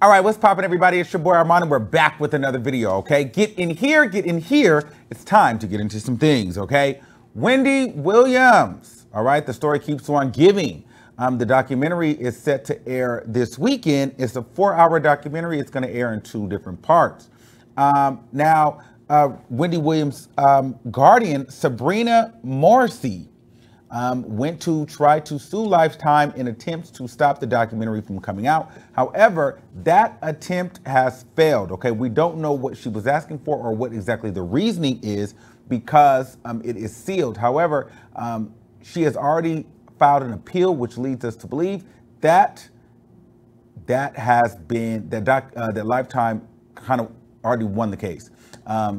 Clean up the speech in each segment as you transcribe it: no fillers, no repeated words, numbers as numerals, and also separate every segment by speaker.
Speaker 1: All right, what's poppin', everybody? It's your boy Armon, and we're back with another video, okay? Get in here, get in here. It's time to get into some things, okay? Wendy Williams, all right? The story keeps on giving. The documentary is set to air this weekend. It's a 4-hour documentary. It's going to air in 2 different parts. Now, Wendy Williams' guardian, Sabrina Morrissey, went to try to sue Lifetime in attempts to stop the documentary from coming out. However, that attempt has failed, okay? We don't know what she was asking for or what exactly the reasoning is because it is sealed. However, she has already filed an appeal, which leads us to believe that that Lifetime kind of already won the case.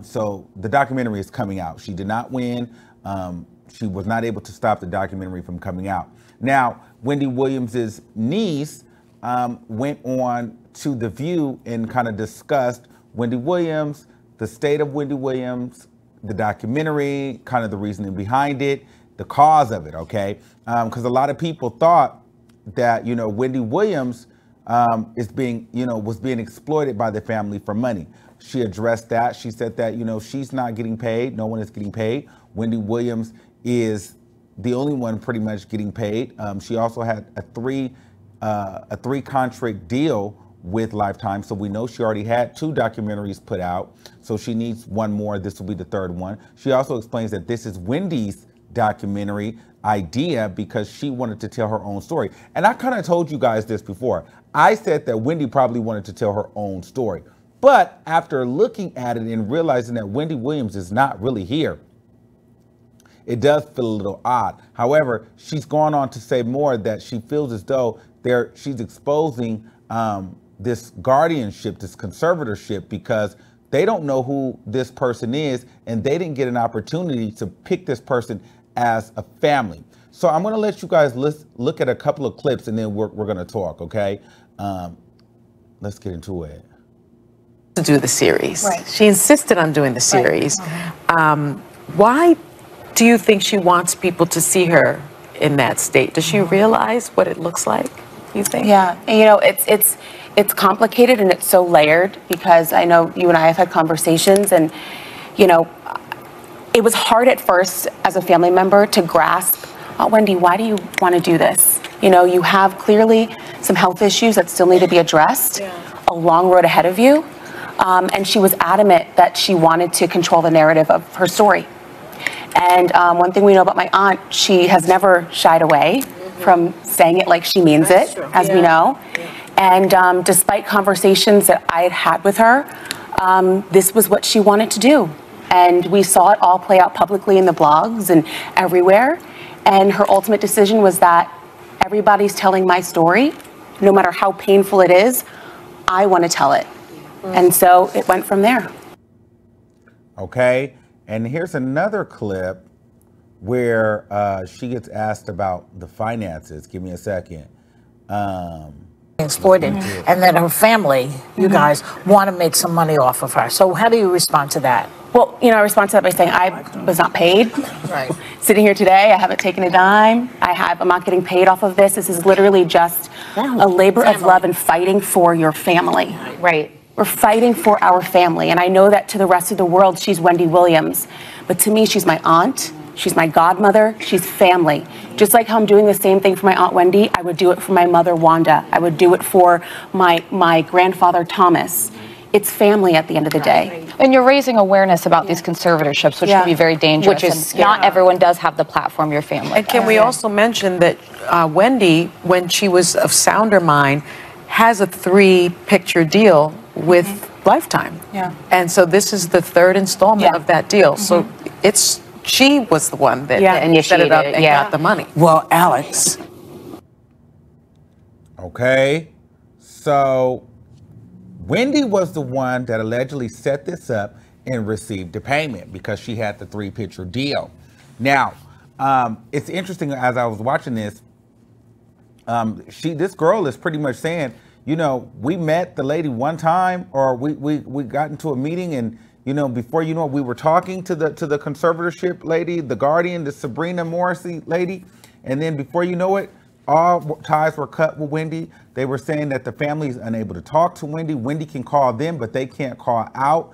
Speaker 1: So the documentary is coming out. She did not win. She was not able to stop the documentary from coming out. Now, Wendy Williams's niece went on to The View and kind of discussed Wendy Williams, the state of Wendy Williams, the documentary, kind of the reasoning behind it, the cause of it, okay? Because a lot of people thought that, Wendy Williams was being exploited by the family for money. She addressed that. She said that, she's not getting paid. No one is getting paid. Wendy Williams is the only one pretty much getting paid. She also had a three contract deal with Lifetime. So we know she already had 2 documentaries put out. So she needs one more. This will be the 3rd one. She also explains that this is Wendy's documentary idea because she wanted to tell her own story. And I kind of told you guys this before. I said that Wendy probably wanted to tell her own story. But after looking at it and realizing that Wendy Williams is not really here, it does feel a little odd. However, she's gone on to say more that she feels as though she's exposing this guardianship, this conservatorship, because they don't know who this person is and they didn't get an opportunity to pick this person as a family. So I'm going to let you guys look at a couple of clips and then we're going to talk, okay? Let's get into it.
Speaker 2: To do the series.
Speaker 3: Right.
Speaker 2: She insisted on doing the series.
Speaker 3: Right.
Speaker 2: Why do you think she wants people to see her in that state? Does she realize what it looks like, you think?
Speaker 3: Yeah, it's complicated and it's so layered because I know you and I have had conversations and, it was hard at first as a family member to grasp, Wendy, why do you want to do this? You have clearly some health issues that still need to be addressed, a long road ahead of you. And she was adamant that she wanted to control the narrative of her story. And one thing we know about my aunt, she has never shied away from saying it like she means it, as we know. And despite conversations that I had with her, this was what she wanted to do. And we saw it all play out publicly in the blogs and everywhere. And her ultimate decision was that everybody's telling my story, no matter how painful it is, I want to tell it. And so it went from there.
Speaker 1: Okay, and here's another clip where she gets asked about the finances. Give me a second.
Speaker 4: Exploited, and then her family, you guys, want to make some money off of her. So how do you respond to that?
Speaker 3: Well, I respond to that by saying I was not paid.
Speaker 4: Right.
Speaker 3: Sitting here today, I haven't taken a dime. I'm not getting paid off of this. This is literally just a labor of love and fighting for your family.
Speaker 5: Right.
Speaker 3: We're fighting for our family. And I know that to the rest of the world, she's Wendy Williams. But to me, she's my aunt. She's my godmother. She's family. Just like how I'm doing the same thing for my Aunt Wendy, I would do it for my mother, Wanda. I would do it for my grandfather, Thomas. It's family at the end of the day.
Speaker 5: And you're raising awareness about these conservatorships, which can be very dangerous.
Speaker 3: Which is
Speaker 5: not everyone does have the platform your family
Speaker 2: And can we also mention that Wendy, when she was of sounder mind, has a 3-picture deal with Lifetime.
Speaker 3: Yeah.
Speaker 2: And so this is the 3rd installment of that deal. So she was the one that set it up and got the money.
Speaker 4: Well, Alex.
Speaker 1: Okay, so Wendy was the one that allegedly set this up and received the payment because she had the 3-picture deal. Now, it's interesting as I was watching this, this girl is pretty much saying, we met the lady one time, or we got into a meeting, and before you know it, we were talking to the conservatorship lady, the guardian, the Sabrina Morrissey lady, and then before you know it, all ties were cut with Wendy. They were saying that the family is unable to talk to Wendy. Wendy can call them, but they can't call out.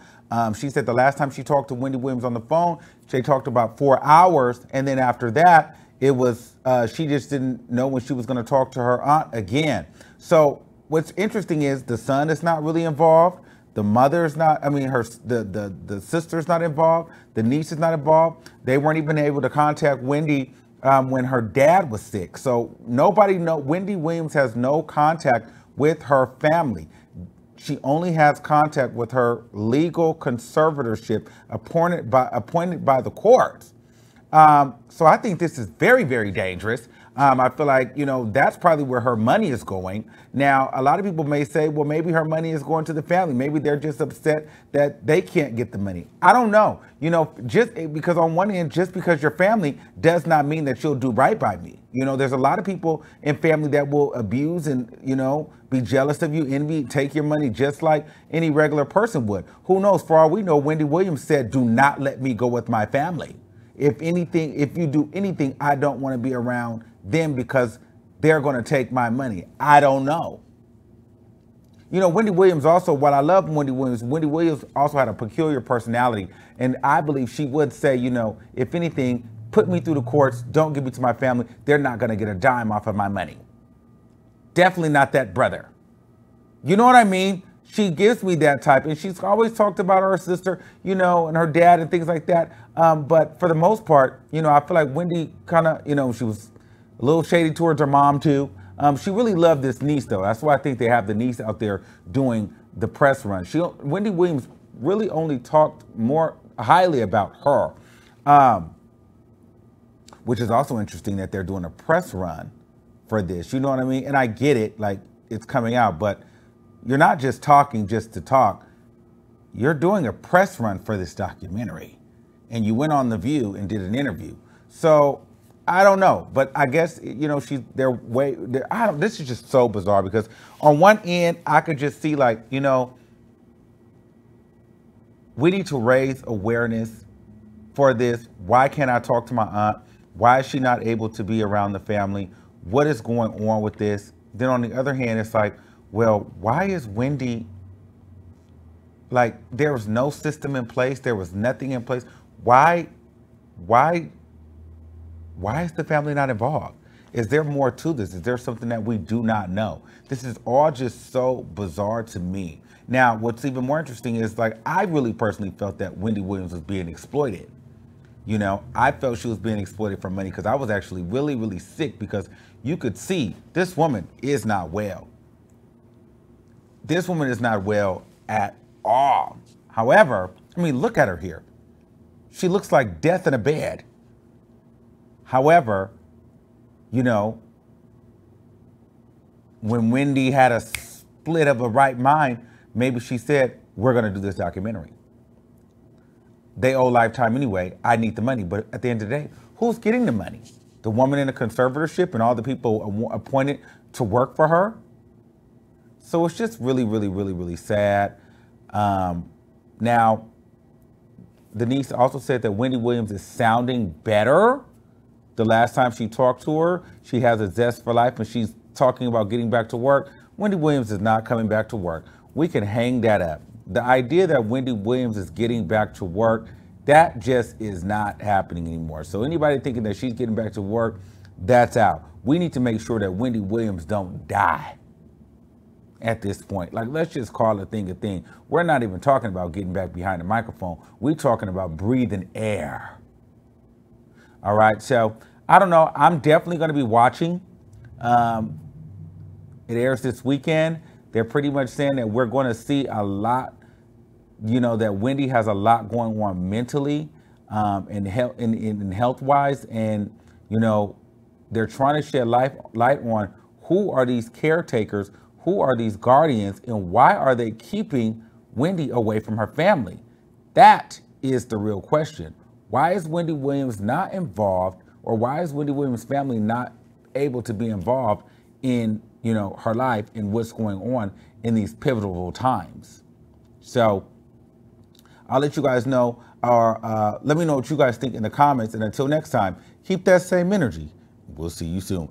Speaker 1: She said the last time she talked to Wendy Williams on the phone, she talked about 4 hours. And then after that, it was, she just didn't know when she was going to talk to her aunt again. So what's interesting is the son is not really involved. The mother's not, I mean, the sister's not involved. The niece is not involved. They weren't even able to contact Wendy when her dad was sick. So Wendy Williams has no contact with her family. She only has contact with her legal conservatorship appointed by the courts. So I think this is very, very dangerous. I feel like, that's probably where her money is going. Now, a lot of people may say, well, maybe her money is going to the family. Maybe they're just upset that they can't get the money. I don't know. Just because on one end, just because you're family does not mean that you'll do right by me. There's a lot of people in family that will abuse and, be jealous of you, envy, take your money just like any regular person would. Who knows? For all we know, Wendy Williams said, do not let me go with my family. If you do anything, I don't want to be around them because they're going to take my money. I don't know. Wendy Williams also, what I love Wendy Williams also had a peculiar personality. And I believe she would say, if anything, put me through the courts, don't give me to my family. They're not going to get a dime off of my money. Definitely not that brother. You know what I mean? She gives me that type, and she's always talked about her sister, and her dad and things like that. But for the most part, I feel like Wendy kind of, she was a little shady towards her mom too. She really loved this niece though. That's why I think they have the niece out there doing the press run. Wendy Williams really only talked more highly about her, which is also interesting that they're doing a press run for this. You know what I mean? And I get it, like it's coming out, but you're not just talking just to talk. You're doing a press run for this documentary, and you went on The View and did an interview. So I don't know, but I guess, this is just so bizarre because on one end, I could just see like, we need to raise awareness for this. Why can't I talk to my aunt? Why is she not able to be around the family? What is going on with this? Then on the other hand, it's like, well, why is Wendy, like, there was no system in place. There was nothing in place. Why is the family not involved? Is there more to this? Is there something that we do not know? This is all just so bizarre to me. Now, what's even more interesting is, like, I really personally felt that Wendy Williams was being exploited. I felt she was being exploited for money because I was actually really, really sick because you could see this woman is not well. This woman is not well at all. However, I mean, look at her here. She looks like death in a bed. However, when Wendy had a split of a right mind, maybe she said, we're going to do this documentary. They owe Lifetime anyway. I need the money. But at the end of the day, who's getting the money? The woman in the conservatorship and all the people appointed to work for her? So it's just really, really, really, really sad. Now, the niece also said that Wendy Williams is sounding better. The last time she talked to her, she has a zest for life and she's talking about getting back to work. Wendy Williams is not coming back to work. We can hang that up. The idea that Wendy Williams is getting back to work, that just is not happening anymore. So anybody thinking that she's getting back to work, that's out. We need to make sure that Wendy Williams don't die at this point. Like, let's just call a thing a thing. We're not even talking about getting back behind the microphone. We're talking about breathing air. All right, so I don't know. I'm definitely going to be watching. It airs this weekend. They're pretty much saying that we're going to see a lot, that Wendy has a lot going on mentally and health-wise. And, they're trying to shed light on who are these caretakers, who are these guardians, and why are they keeping Wendy away from her family? That is the real question. Why is Wendy Williams not involved, or why is Wendy Williams' family not able to be involved in, her life and what's going on in these pivotal times? So I'll let you guys know, or let me know what you guys think in the comments. And until next time, keep that same energy. We'll see you soon.